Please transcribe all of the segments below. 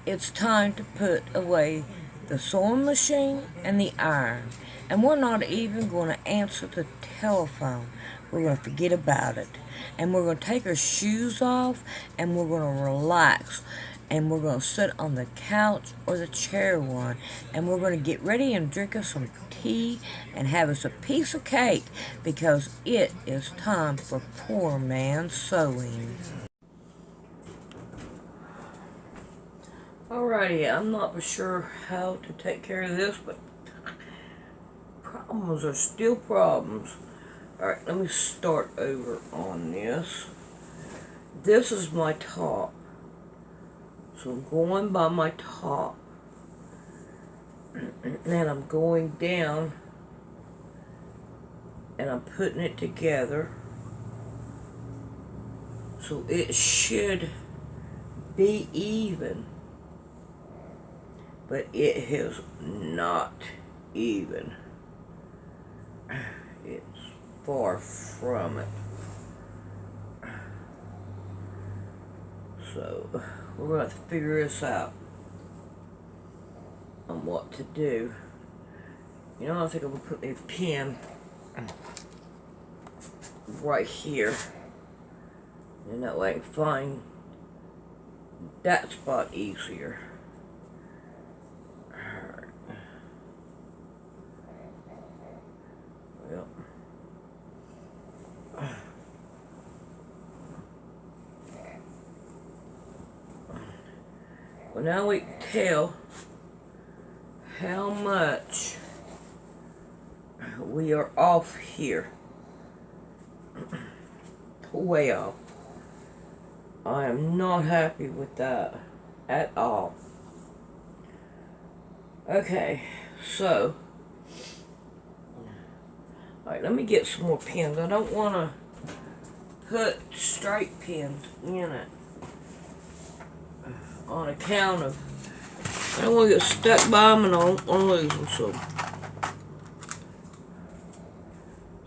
it's time to put away the sewing machine and the iron. And we're not even going to answer the telephone. We're going to forget about it. And we're going to take our shoes off and we're going to relax. And we're going to sit on the couch or the chair one. And we're going to get ready and drink us some tea and have us a piece of cake because it is time for poor man sewing. Alrighty, I'm not for sure how to take care of this, but problems are still problems. Alright, let me start over on this. This is my top. So I'm going by my top. And I'm going down and I'm putting it together. So it should be even. But it is not even. It's far from it. So we're going to have to figure this out on what to do. You know, I think I'm going to put a pin right here. And that way I can find that spot easier. Well, now we can tell how much we are off here. Way off. I am not happy with that at all. Okay, so alright, let me get some more pins. I don't want to put straight pins in it on account of I don't want to get stuck by them and I don't want to lose them. So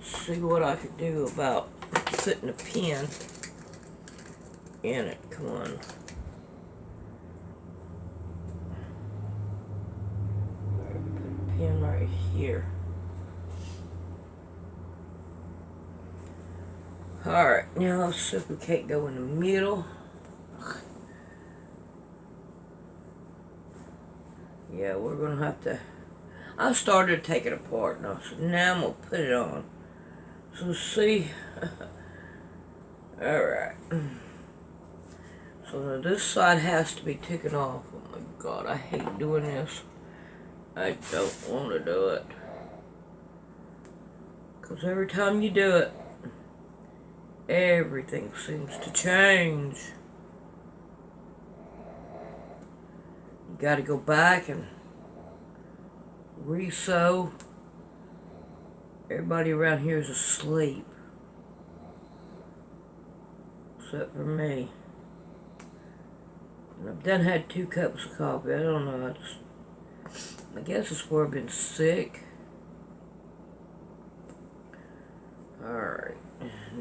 see what I could do about putting a pin in it. Come on. Put a pin right here. Alright, now let's see if we can't go in the middle. Yeah, we're going to have to... I started to take it apart now, so now I'm going to put it on. So see... Alright. So now this side has to be taken off. Oh my god, I hate doing this. I don't want to do it. Because every time you do it, everything seems to change. You gotta go back and re-sew. Everybody around here is asleep. Except for me. And I've done had 2 cups of coffee. I don't know. I guess it's where I've been sick. Alright.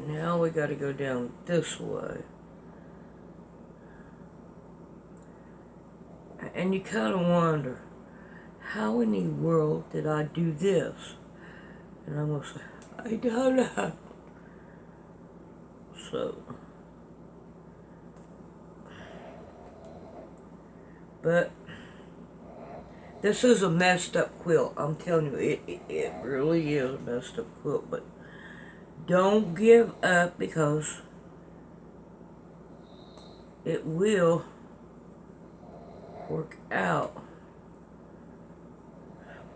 Now we gotta go down this way. And you kind of wonder, how in the world did I do this? And I'm going to say, I don't know. So, but this is a messed up quilt. I'm telling you, it really is a messed up quilt. But don't give up because it will work out.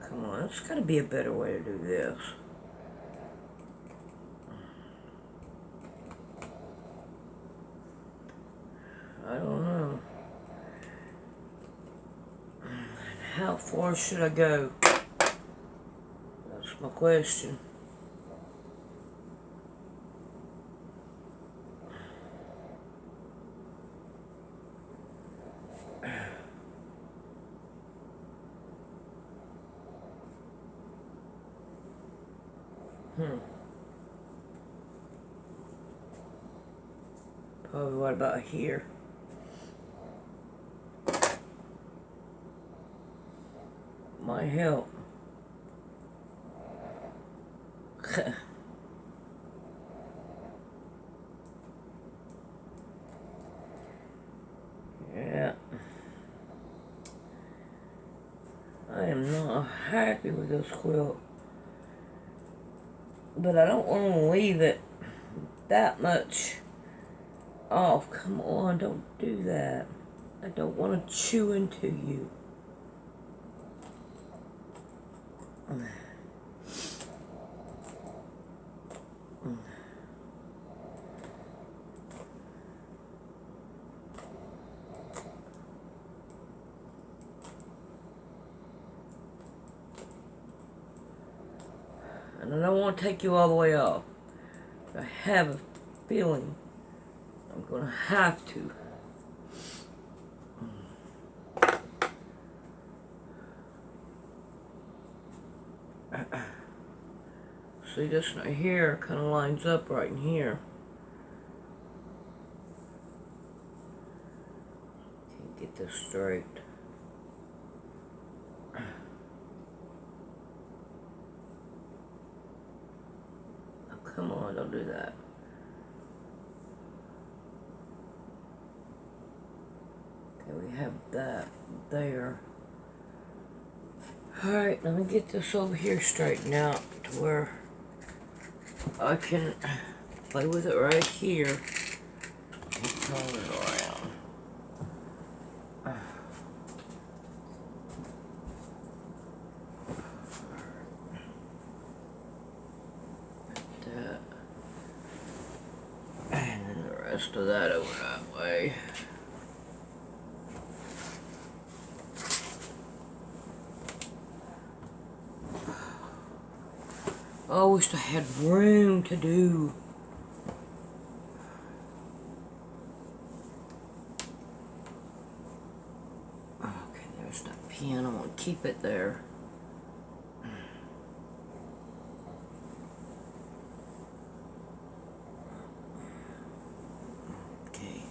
Come on, there's got to be a better way to do this. I don't know. How far should I go? That's my question. Probably what about here? might help. Yeah. I am not happy with this quilt. But I don't want to leave it that much off. Come on, don't do that. I don't want to chew into you. And I don't want to take you all the way off. I have a feeling I'm going to have to. See, this right here kind of lines up right in here. Can't get this straight. Oh, come on, don't do that. Okay, we have that there. Alright, let me get this over here straightened out to where I can play with it right here and turn it around. Like that. And then the rest of that over that way. I wish I had room to do. Okay, there's that pin. I want to keep it there. Okay.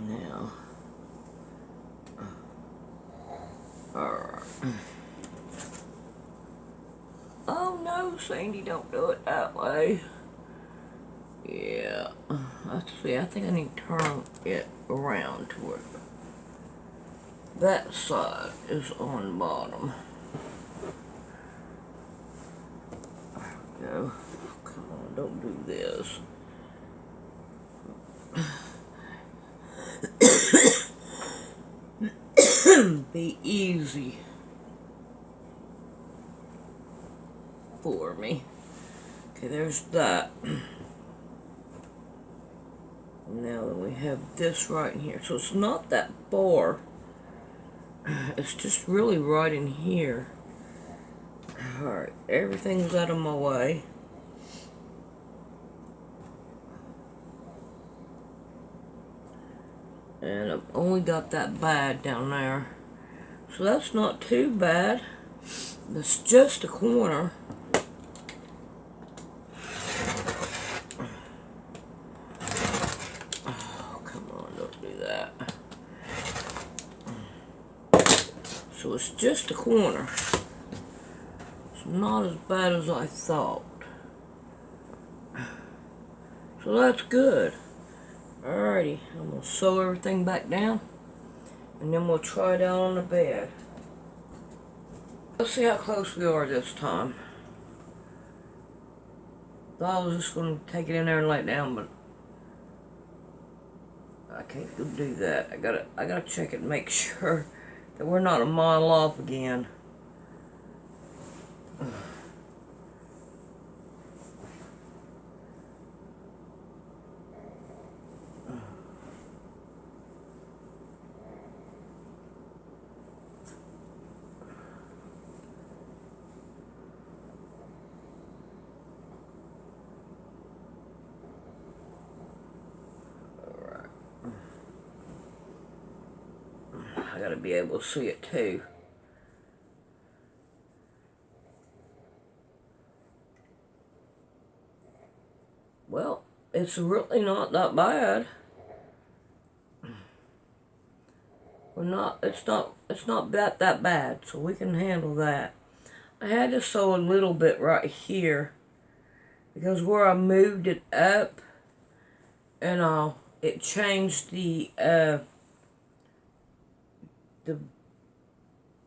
Now. Alright. Oh no, Sandy, don't do it that way. Yeah. Let's see, I think I need to turn it around to where that side is on the bottom. There we go. Come on, don't do this. Be easy for me. Okay, there's that. Now then we have this right in here. So it's not that far. It's just really right in here. Alright, everything's out of my way. And I've only got that bad down there. So that's not too bad. That's just a corner. Oh, come on, don't do that. So it's just a corner. It's not as bad as I thought. So that's good. Alrighty, I'm going to sew everything back down, and then we'll try it out on the bed. Let's see how close we are this time. Thought I was just going to take it in there and lay it down, but I can't do that. I gotta check it and make sure that we're not a mile off again. I gotta be able to see it too. Well, it's really not that bad. It's not that bad, so we can handle that. I had to sew a little bit right here because where I moved it up and all, it changed the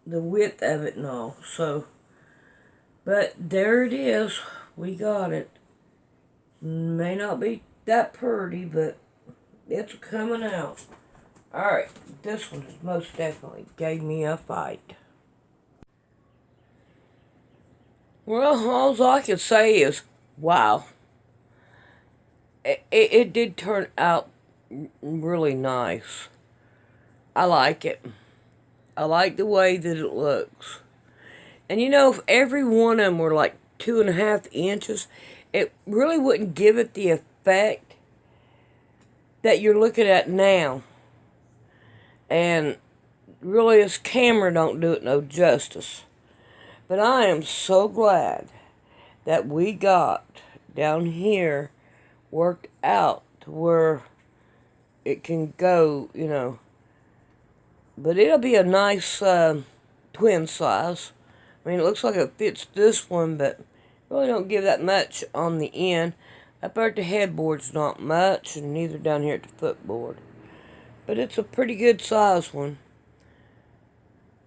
width of it and all. So, but there it is. We got it. May not be that pretty, but it's coming out. Alright, this one most definitely gave me a fight. Well, all I can say is, wow. It did turn out really nice. I like it. I like the way that it looks. And you know, if every one of them were like 2.5 inches, it really wouldn't give it the effect that you're looking at now. And really, this camera don't do it no justice. But I am so glad that we got down here worked out to where it can go, you know. But it'll be a nice twin size. I mean, it looks like it fits this one, but really don't give that much on the end. Up there at the headboard's not much, and neither down here at the footboard. But it's a pretty good size one.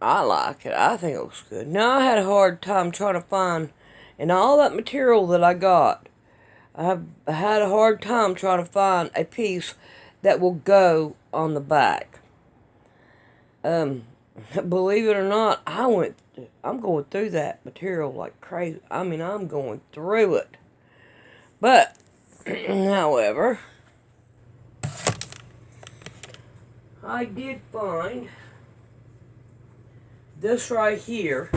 I like it. I think it looks good. Now, I had a hard time trying to find, and all that material that I got, I had a hard time trying to find a piece that will go on the back. Believe it or not, I'm going through that material like crazy. I mean, I'm going through it. But, however, I did find this right here,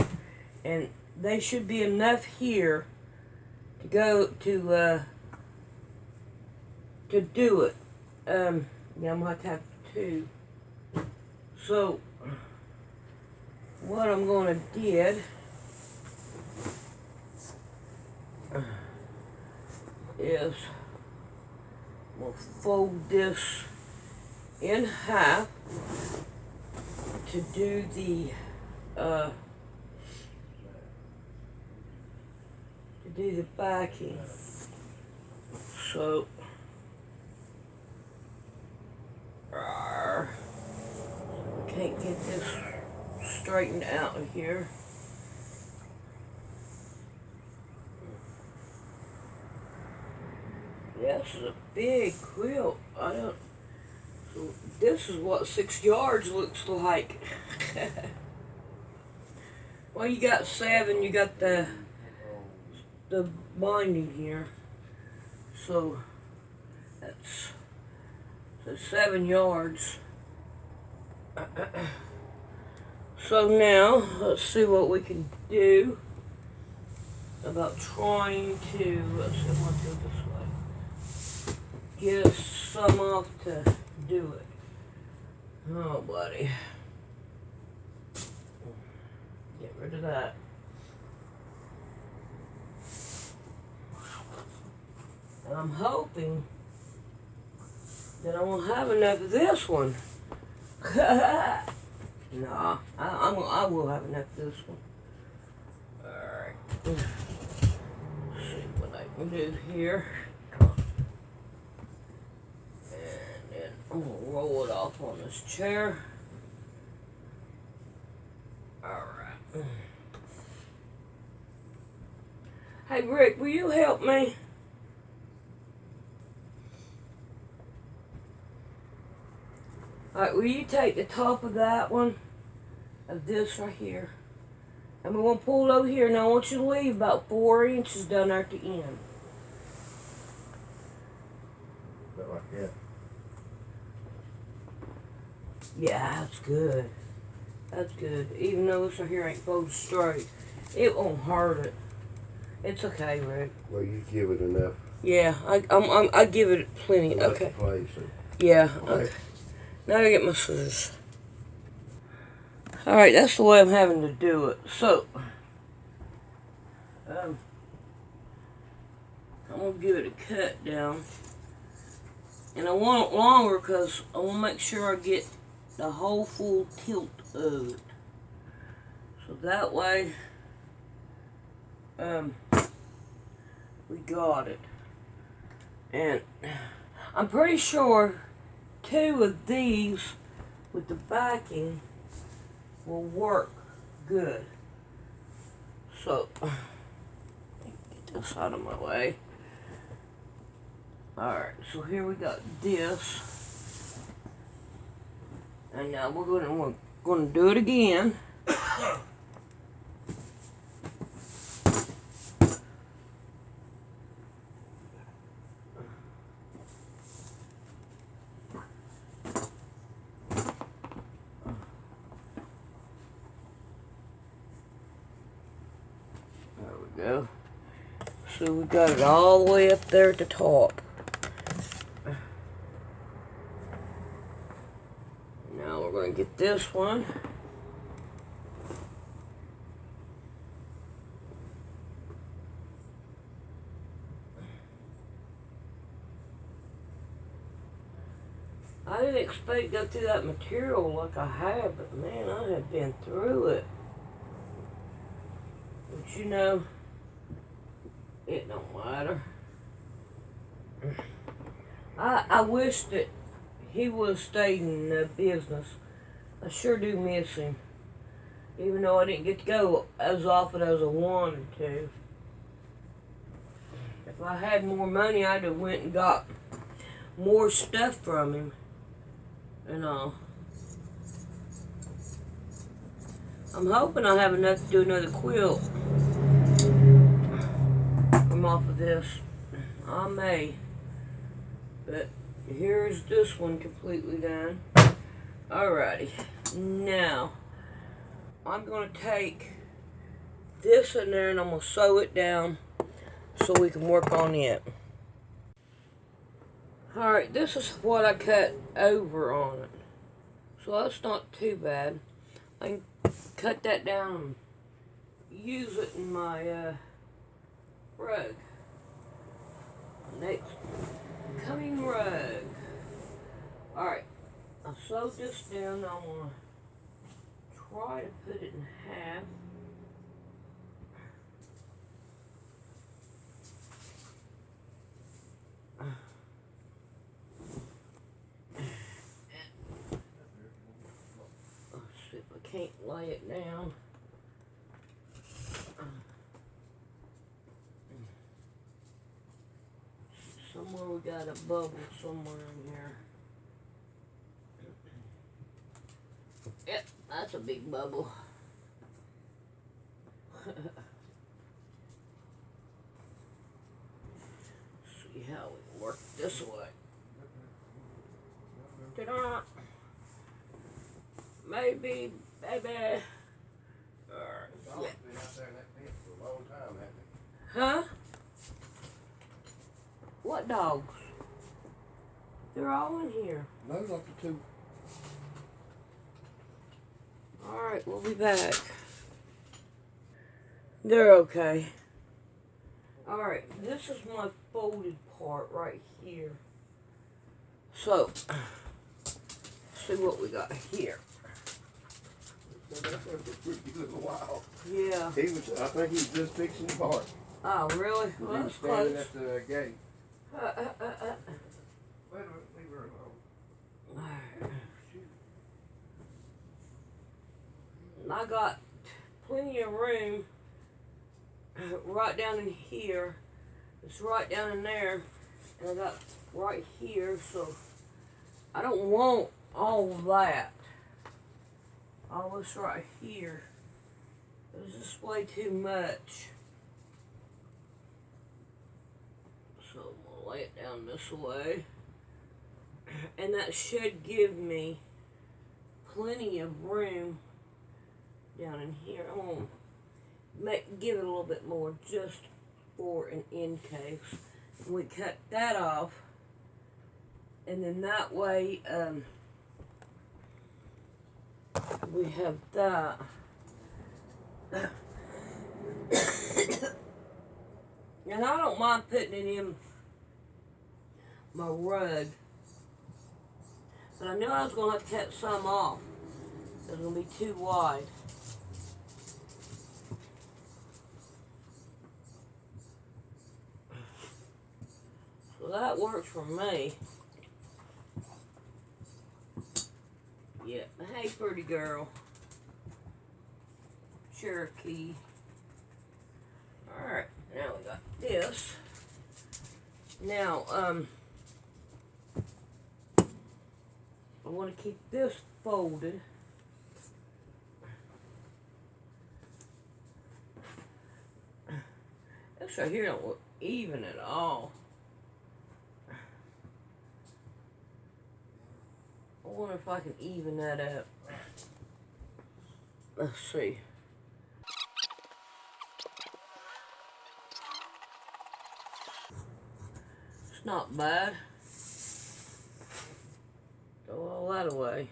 and they should be enough here to go to do it. Yeah, I'm gonna have two. So what I'm gonna did is we'll fold this in half to do the backing. So can't get this straightened out here. Yeah, this is a big quilt. So this is what 6 yards looks like. Well, you got 7. You got the binding here. So that's 7 yards. So now, let's see what we can do about trying to, let's see, I'm going to go this way, get some off to do it. Oh, buddy. Get rid of that. And I'm hoping that I won't have enough of this one. No, I will have enough of this one. Alright. Let's see what I can do here. And then I'm going to roll it off on this chair. Alright. Hey, Rick, will you help me? Alright, will you take the top of that one, of this right here, and we're going to pull it over here. Now I want you to leave about 4 inches down there at the end. About like that. Yeah, that's good. That's good. Even though this right here ain't folded straight, it won't hurt it. It's okay, Rick. Well, you give it enough. Yeah, I give it plenty. Okay. Yeah. Okay. Now I get my scissors. Alright, that's the way I'm having to do it. So, I'm going to give it a cut down. And I want it longer because I want to make sure I get the whole full tilt of it. So that way, we got it. And I'm pretty sure 2 of these with the backing will work good. So, get this out of my way. Alright, so here we got this. And now we're gonna do it again. There we go. So we got it all the way up there at the top. Now we're going to get this one. I didn't expect to go through that material like I have, but man, I have been through it. But you know, it don't matter. I wish that he would have stayed in the business. I sure do miss him. Even though I didn't get to go as often as I wanted to. If I had more money, I'd have went and got more stuff from him. And I'm hoping I'll have enough to do another quilt from off of this. I may. But here's this one completely done. Alrighty. Now, I'm going to take this in there and I'm going to sew it down so we can work on it. Alright, this is what I cut over on it. So that's not too bad. I can cut that down and use it in my rug. Next coming rug. Alright, I sewed this down. I'm going to try to put it in half. Can't lay it down. Somewhere we got a bubble somewhere in here. Yep, that's a big bubble. See how we can work this way. Ta-da! Maybe. Baby. Alright. Yeah. Been out there in that fence for a long time, haven't they? Huh? What dogs? They're all in here. Those like the 2. Alright, we'll be back. They're okay. Alright, this is my folded part right here. So, see what we got here. That's a pretty little while. Yeah. I think he was just fixing the part. Oh, really? Well, He that's was standing close. at the gate. Wait a minute, Leave her alone. Alright. And I got plenty of room right down in here. It's right down in there. And I got right here, so I don't want all of that. All this right here. It's just way too much. So I'm gonna lay it down this way. And that should give me plenty of room down in here. I'm gonna give it a little bit more just for an end case. And we cut that off. And then that way, we have that. And I don't mind putting it in my rug. But I knew I was going to have to cut some off. It was going to be too wide. So that works for me. Yeah. Hey, pretty girl. Cherokee. Alright, now we got this. Now, I want to keep this folded. This right here don't look even at all. I wonder if I can even that up. Let's see. It's not bad. Throw all that away.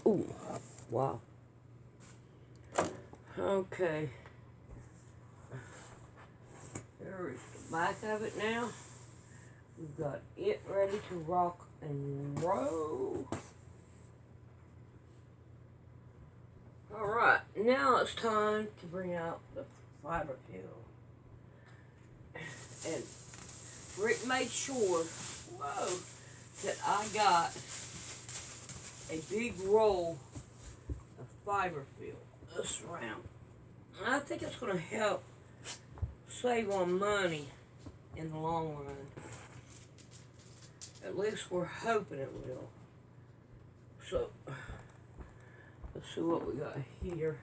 Ooh, wow. Okay. There's the back of it now. We've got it ready to rock and roll. Alright, now it's time to bring out the fiber peel. And Rick made sure, that I got a big roll of fiber peel this round. And I think it's going to help save on money in the long run. At least we're hoping it will. So, let's see what we got here.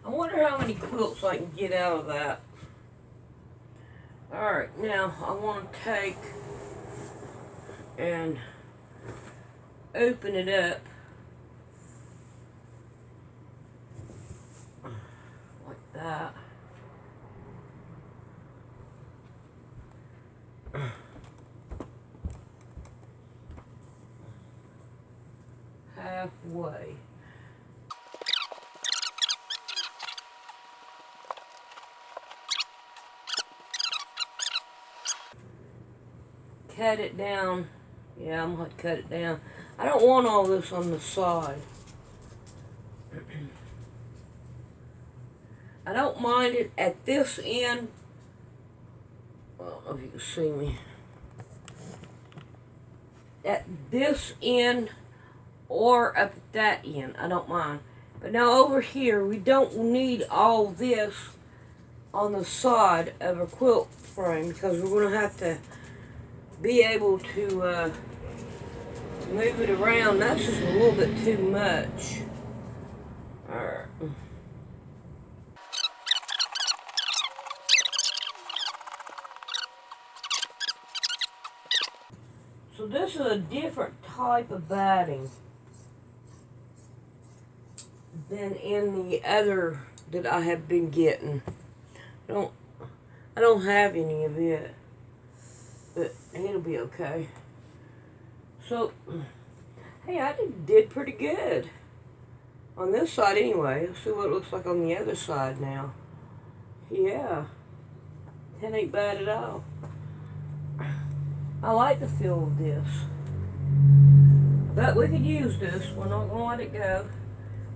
I wonder how many quilts I can get out of that. Alright, now I want to take and open it up like that. Halfway. Cut it down. Yeah, I'm going to cut it down. I don't want all this on the side. I don't mind it at this end. I don't know if you can see me. At this end or up at that end. I don't mind. But now over here, we don't need all this on the side of a quilt frame because we're going to have to be able to move it around. That's just a little bit too much. Alright. So this is a different type of batting than in the other that I have been getting. I don't have any of it, but it'll be okay. So, hey, I did pretty good on this side anyway. Let's see what it looks like on the other side now. Yeah, that ain't bad at all. I like the feel of this, but we could use this. We're not gonna let it go.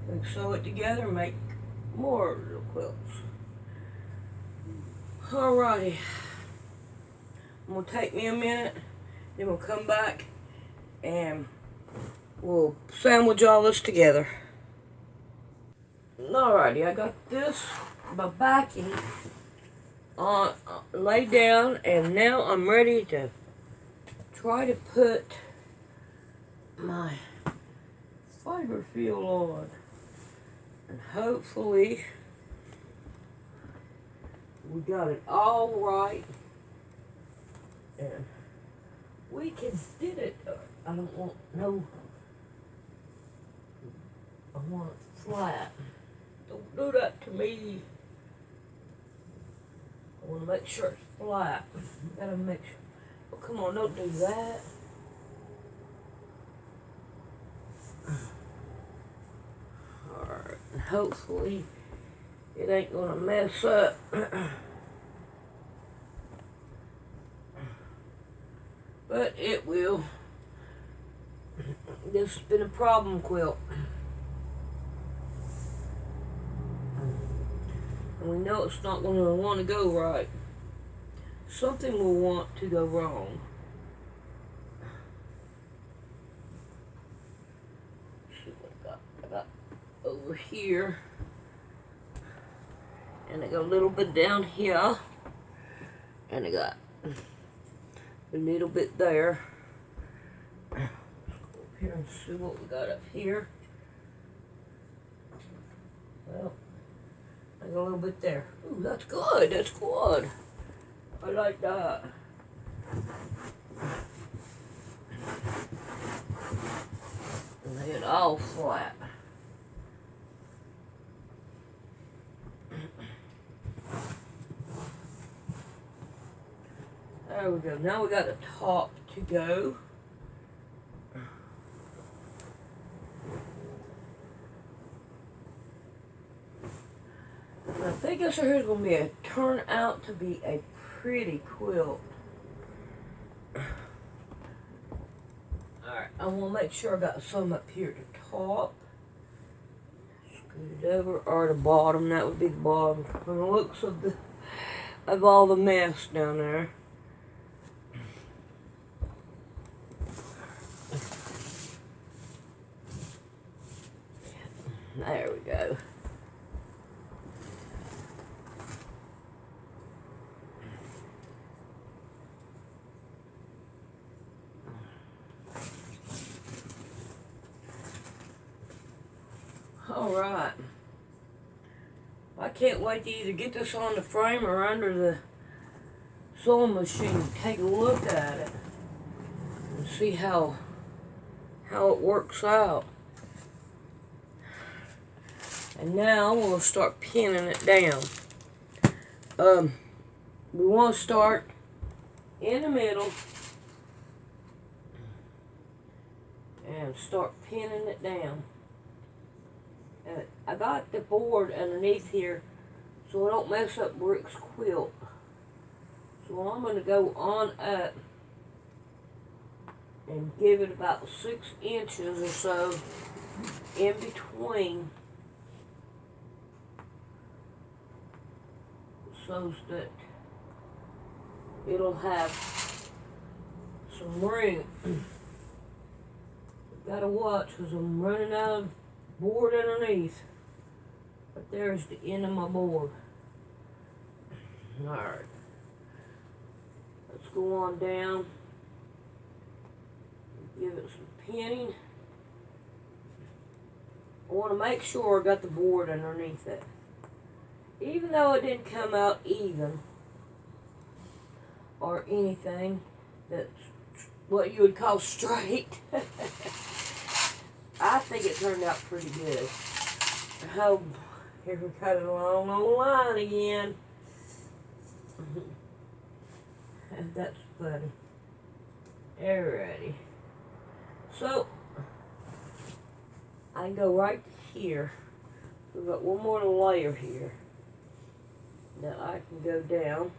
We can sew it together and make more little quilts. Alrighty, I'm gonna take me a minute, then we'll come back and we'll sandwich all this together. Alrighty, I got this, my backing on laid down, and now I'm ready to try to put my fiber feel on, and hopefully we got it all right, and we can did it. I don't want no. I want it flat. Don't do that to me. I want to make sure it's flat. Gotta make sure. Oh, come on, don't do that. Alright, hopefully it ain't gonna mess up. But it will. This has been a problem quilt. And we know it's not gonna want to go right. Something will want to go wrong. Let's see what I got over here. And I got a little bit down here. And I got a little bit there. Let's go up here and see what we got up here. Well, I got a little bit there. Ooh, that's good. That's good. I like that. Lay it all flat. There we go. Now we got the top to go. And I think this here is going to turn out to be a pretty quilt. Alright, I want to make sure I got some up here at the top. Scoot it over, or the bottom. That would be the bottom. From the looks of all the mess down there. There we go. Alright. I can't wait to either get this on the frame or under the sewing machine. Take a look at it and see how it works out. And now we'll start pinning it down. We want to start in the middle and start pinning it down. And I got the board underneath here so I don't mess up Rick's quilt. So I'm going to go on up and give it about 6 inches or so in between, so that it'll have some room. Gotta watch because I'm running out of board underneath. But there's the end of my board. Alright. Let's go on down. Give it some pinning. I want to make sure I got the board underneath it. Even though it didn't come out even or anything that's what you would call straight, I think it turned out pretty good. I hope, here we cut it along the line again. And that's funny. Alrighty. So, I go right here. We've got one more layer here that I can go down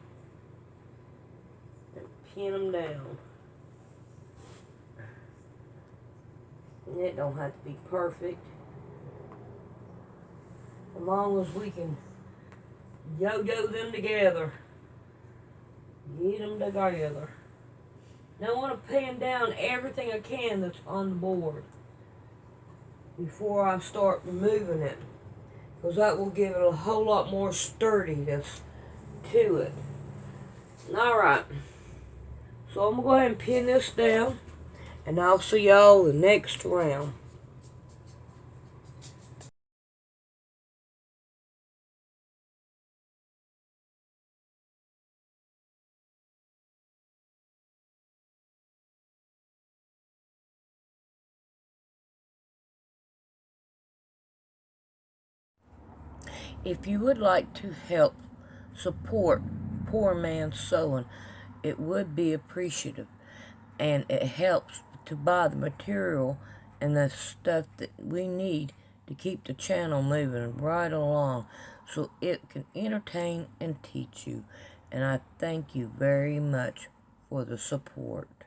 and pin them down. And it don't have to be perfect. As long as we can yo-yo them together. Get them together. Now I want to pin down everything I can that's on the board before I start removing it, because that will give it a whole lot more sturdiness to it. Alright, so I'm going to go ahead and pin this down, and I'll see y'all the next round. If you would like to help support Poor Man's Sewing, it would be appreciative. And it helps to buy the material and the stuff that we need to keep the channel moving right along so it can entertain and teach you. And I thank you very much for the support.